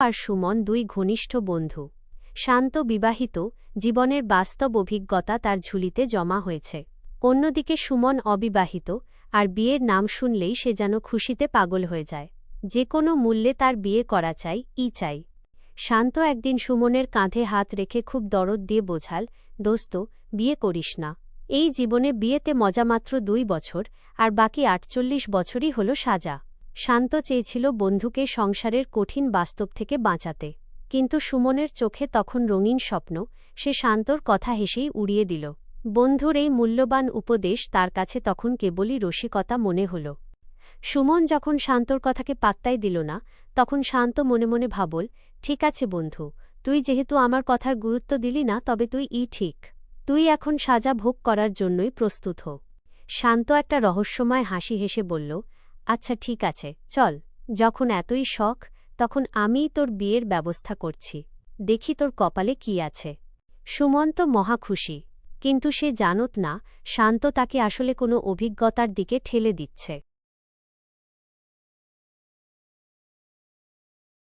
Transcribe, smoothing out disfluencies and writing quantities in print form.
আর সুমন দুই ঘনিষ্ঠ বন্ধু। শান্ত বিবাহিত, জীবনের বাস্তব অভিজ্ঞতা তার ঝুলিতে জমা হয়েছে। অন্যদিকে সুমন অবিবাহিত, আর বিয়ের নাম শুনলেই সে যেন খুশিতে পাগল হয়ে যায়। যে কোনো মূল্যে তার বিয়ে করা চাই। শান্ত একদিন সুমনের কাঁধে হাত রেখে খুব দরদ দিয়ে বোঝাল, দোস্ত, বিয়ে করিস না। এই জীবনে বিয়েতে মজা মাত্র 2 বছর, আর বাকি 48 বছরই হল সাজা। শান্ত চেয়েছিল বন্ধুকে সংসারের কঠিন বাস্তব থেকে বাঁচাতে, কিন্তু সুমনের চোখে তখন রঙিন স্বপ্ন। সে শান্তর কথা হেসেই উড়িয়ে দিল। বন্ধুর এই মূল্যবান উপদেশ তার কাছে তখন কেবলই রসিকতা মনে হল। সুমন যখন শান্তর কথাকে পাত্তাই দিল না, তখন শান্ত মনে মনে ভাবল, ঠিক আছে বন্ধু, তুই যেহেতু আমার কথার গুরুত্ব দিলি না, তবে ঠিক। তুই এখন সাজা ভোগ করার জন্যই প্রস্তুত হ। শান্ত একটা রহস্যময় হাসি হেসে বলল, আচ্ছা ঠিক আছে, চল। যখন এতই শখ, তখন আমিই তোর বিয়ের ব্যবস্থা করছি। দেখি তোর কপালে কি আছে। সুমন তো মহা খুশি, কিন্তু সে জানত না শান্ত তাকে আসলে কোনো অভিজ্ঞতার দিকে ঠেলে দিচ্ছে।